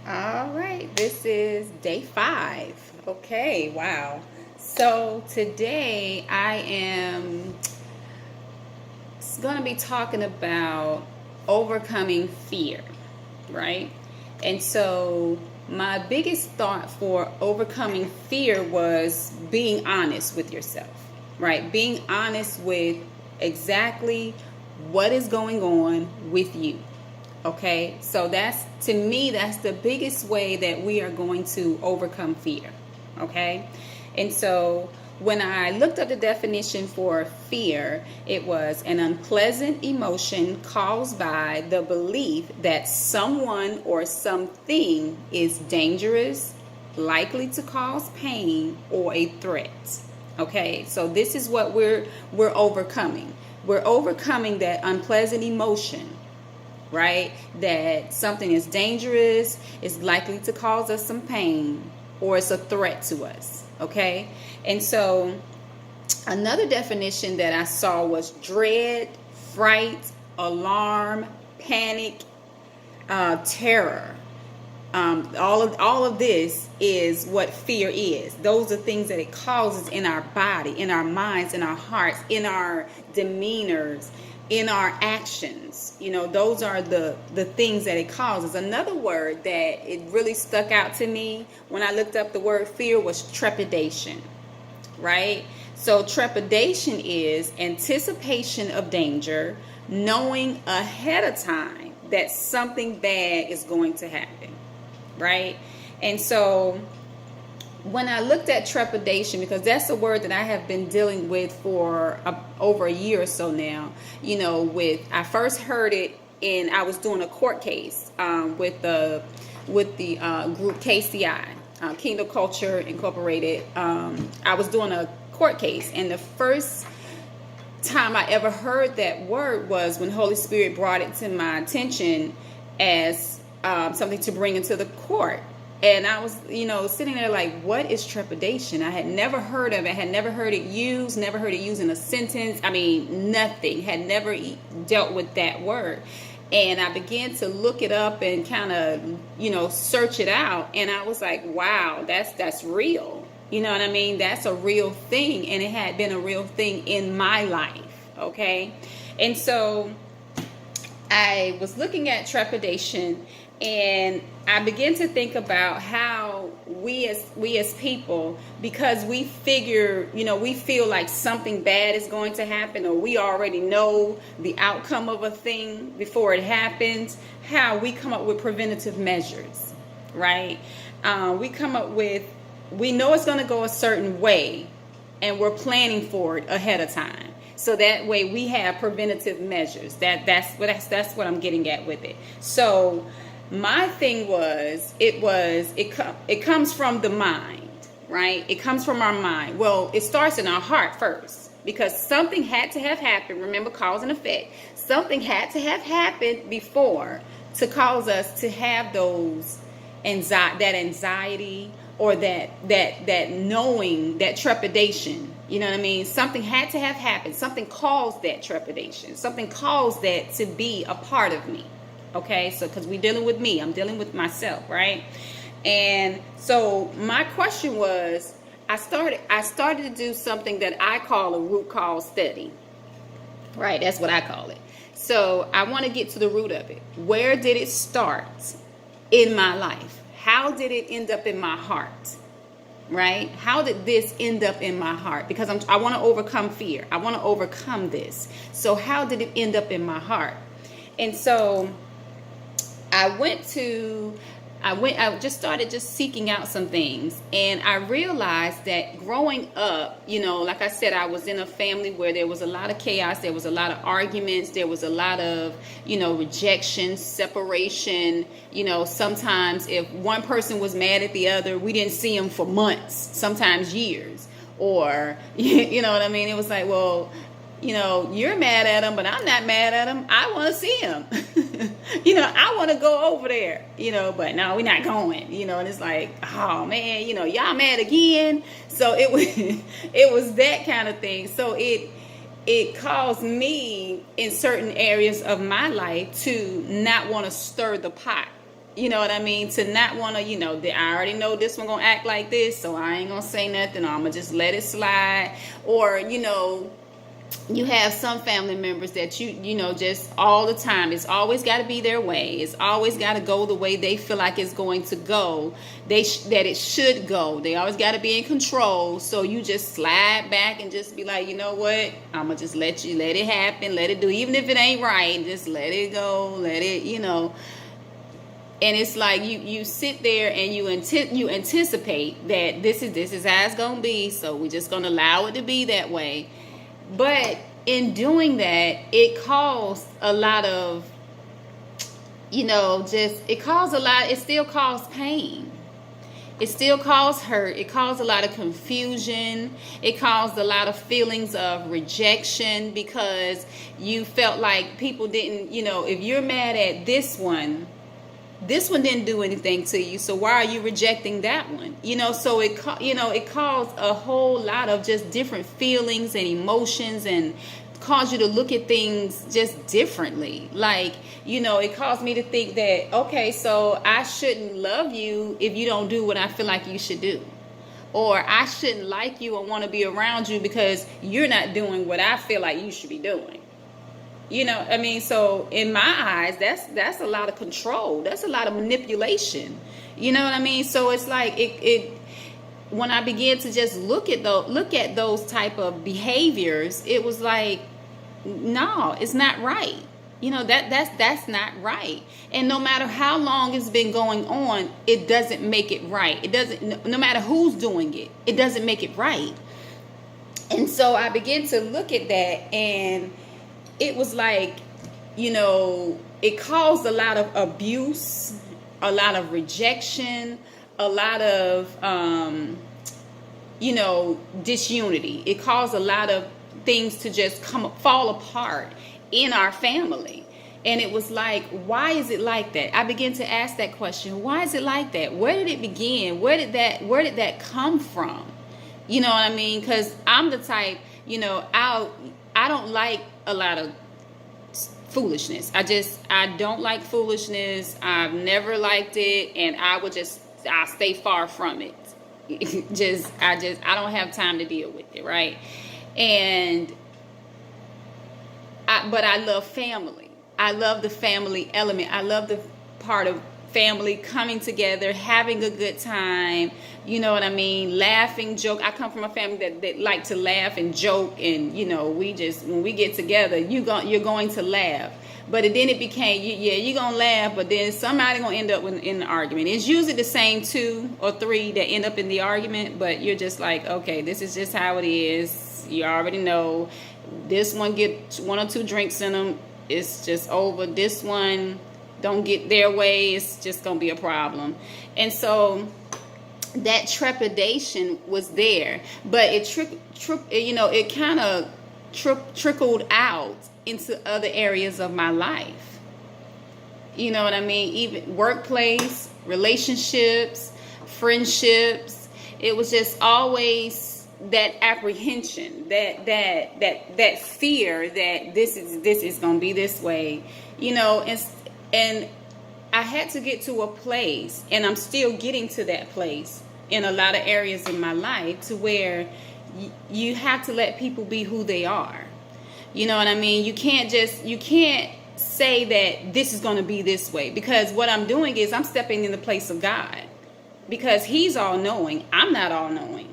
All right, this is day 5. Okay, wow. So today I am going to be talking about overcoming fear, right? And so my biggest thought for overcoming fear was being honest with yourself, right? Being honest with exactly what is going on with you. Okay, so that's, to me, that's the biggest way that we are going to overcome fear. Okay, and so when I looked up the definition for fear, it was an unpleasant emotion caused by the belief that someone or something is dangerous, likely to cause pain, or a threat. Okay, so this is what we're overcoming. We're overcoming that unpleasant emotion, right? That something is dangerous, is likely to cause us some pain, or it's a threat to us, okay? And so another definition that I saw was dread, fright, alarm, panic, terror. All of this is what fear is. Those are things that it causes in our body, in our minds, in our hearts, in our demeanors, in our actions. Those are the things that it causes. Another word that it really stuck out to me when I looked up the word fear was trepidation, right? So trepidation is anticipation of danger, knowing ahead of time that something bad is going to happen, right? And so when I looked at trepidation, because that's a word that I have been dealing with for over a year or so now, I first heard it I was doing a court case with the group KCI, Kingdom Culture Incorporated. I was doing a court case, and the first time I ever heard that word was when Holy Spirit brought it to my attention as something to bring into the court. And I was, sitting there like, what is trepidation? I had never heard of it, had never heard it used, never heard it used in a sentence. I mean, nothing, had never dealt with that word. And I began to look it up and kind of, search it out. And I was like, wow, that's real. You know what I mean? That's a real thing. And it had been a real thing in my life. Okay. And so I was looking at trepidation, and I began to think about how we as people, because we figure, we feel like something bad is going to happen, or we already know the outcome of a thing before it happens, how we come up with preventative measures, right? We know it's going to go a certain way, and we're planning for it ahead of time. So that way we have preventative measures. That's what I'm getting at with it. So my thing was, it comes from the mind, right? It comes from our mind. Well, it starts in our heart first, because something had to have happened. Remember, cause and effect. Something had to have happened before to cause us to have that anxiety, or that knowing, that trepidation. You know what I mean? Something had to have happened. Something caused that trepidation. Something caused that to be a part of me. Okay, so because we're dealing with me, I'm dealing with myself, right? And so my question was, I started to do something that I call a root cause study. Right, that's what I call it. So I want to get to the root of it. Where did it start in my life? How did it end up in my heart? Right? How did this end up in my heart? Because I want to overcome fear. I want to overcome this. So how did it end up in my heart? And so I just started seeking out some things, and I realized that growing up, like I said, I was in a family where there was a lot of chaos, there was a lot of arguments, there was a lot of, rejection, separation. Sometimes if one person was mad at the other, we didn't see them for months, sometimes years, or, you know what I mean? It was like, well, you're mad at him, but I'm not mad at him. I want to see him. I want to go over there, but no, we're not going, and it's like, oh man, y'all mad again. So it was that kind of thing. So it caused me in certain areas of my life to not want to stir the pot. You know what I mean? To not want to, I already know this one gonna act like this, so I ain't gonna say nothing. I'm gonna just let it slide. Or, you have some family members that just all the time, it's always got to be their way. It's always got to go the way they feel like it's going to go. That it should go. They always got to be in control. So you just slide back and just be like, you know what? I'm gonna just let it happen, let it do, even if it ain't right. Just let it go, let it, And it's like you sit there and you anticipate that this is how it's gonna be. So we're just gonna allow it to be that way. But in doing that, it caused a lot of, it still caused pain. It still caused hurt. It caused a lot of confusion. It caused a lot of feelings of rejection because you felt like people didn't, if you're mad at this one didn't do anything to you, so why are you rejecting that one? So it caused a whole lot of just different feelings and emotions, and caused you to look at things just differently. Like, it caused me to think that, okay, so I shouldn't love you if you don't do what I feel like you should do. Or I shouldn't like you or want to be around you because you're not doing what I feel like you should be doing. So in my eyes, that's a lot of control. That's a lot of manipulation. You know what I mean? So it's like when I began to just look at those type of behaviors, it was like, no, it's not right. That's not right. And no matter how long it's been going on, it doesn't make it right. It doesn't, no matter who's doing it, it doesn't make it right. And so I began to look at that, and it was like, it caused a lot of abuse, a lot of rejection, a lot of, disunity. It caused a lot of things to just fall apart in our family. And it was like, why is it like that? I began to ask that question. Why is it like that? Where did it begin? Where did that come from? You know what I mean? Because I'm the type, I don't like a lot of foolishness. I don't like foolishness. I've never liked it, and I'll stay far from it. I don't have time to deal with it, right? But I love family. I love the family element. I love the part of family coming together, having a good time. You know what I mean? Laughing, joke. I come from a family that like to laugh and joke, and when we get together, you're going to laugh. But then it became, you're gonna laugh, but then somebody gonna end up in the argument. It's usually the same 2 or 3 that end up in the argument, but you're just like, okay, this is just how it is. You already know. This one get 1 or 2 drinks in them, it's just over. This one don't get their way, it's just gonna be a problem. And so that trepidation was there, but it kind of trickled out into other areas of my life. You know what I mean? Even workplace, relationships, friendships. It was just always that apprehension, that fear that this is gonna be this way, and I had to get to a place, and I'm still getting to that place in a lot of areas in my life, to where you have to let people be who they are. You know what I mean? You can't say that this is going to be this way, because what I'm doing is I'm stepping in the place of God, because He's all knowing. I'm not all knowing.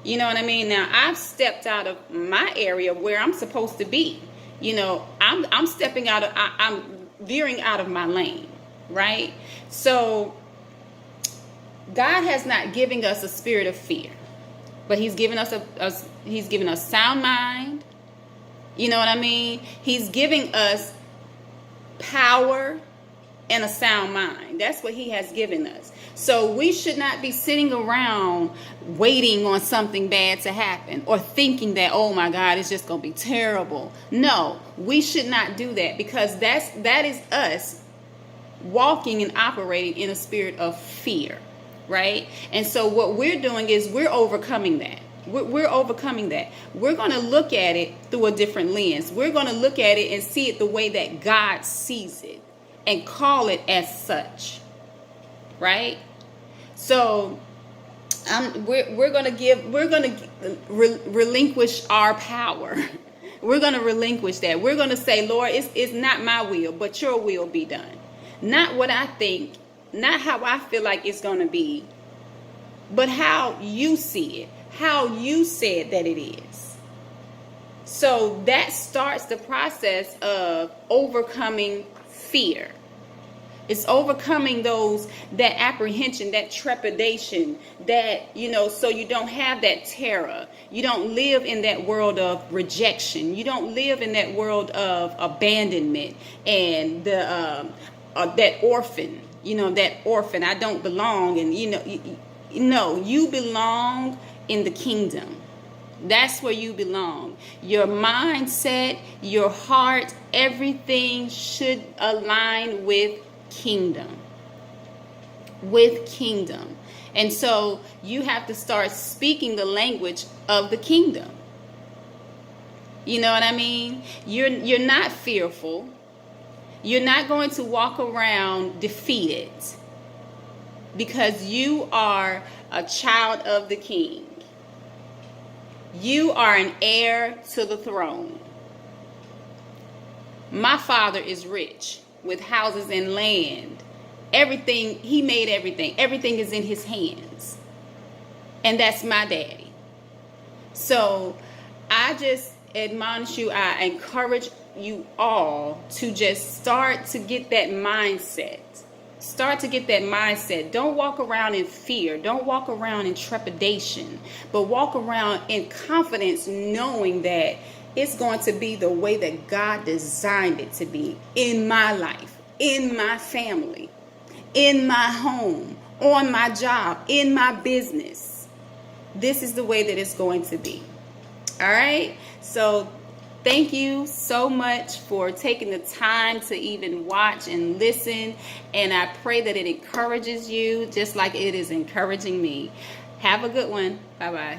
You know what I mean? Now I've stepped out of my area where I'm supposed to be. I'm stepping out of, I'm veering out of my lane, right? So God has not given us a spirit of fear, but He's given us He's given us sound mind. You know what I mean? He's giving us power and a sound mind. That's what He has given us. So we should not be sitting around waiting on something bad to happen, or thinking that, oh my God, it's just going to be terrible. No, we should not do that, because that is us walking and operating in a spirit of fear, right? And so what we're doing is we're overcoming that. We're overcoming that. We're going to look at it through a different lens. We're going to look at it and see it the way that God sees it, and call it as such. right? So we're gonna relinquish our power. We're gonna relinquish that. We're gonna say, Lord, it's not my will, but your will be done. Not what I think, not how I feel like it's gonna be, but how you see it, how you said that it is. So that starts the process of overcoming fear. It's overcoming that apprehension, that trepidation, that, so you don't have that terror. You don't live in that world of rejection. You don't live in that world of abandonment and that orphan, I don't belong. And, you belong in the kingdom. That's where you belong. Your mindset, your heart, everything should align with kingdom. And so you have to start speaking the language of the kingdom. You know what I mean? You're not fearful. You're not going to walk around defeated, because you are a child of the King. You are an heir to the throne. My Father is rich, with houses and land. Everything, he made everything. Everything is in his hands. And that's my daddy. So I just admonish you, I encourage you all to just start to get that mindset. Start to get that mindset. Don't walk around in fear. Don't walk around in trepidation, but walk around in confidence, knowing that it's going to be the way that God designed it to be in my life, in my family, in my home, on my job, in my business. This is the way that it's going to be. All right? So thank you so much for taking the time to even watch and listen. And I pray that it encourages you just like it is encouraging me. Have a good one. Bye-bye.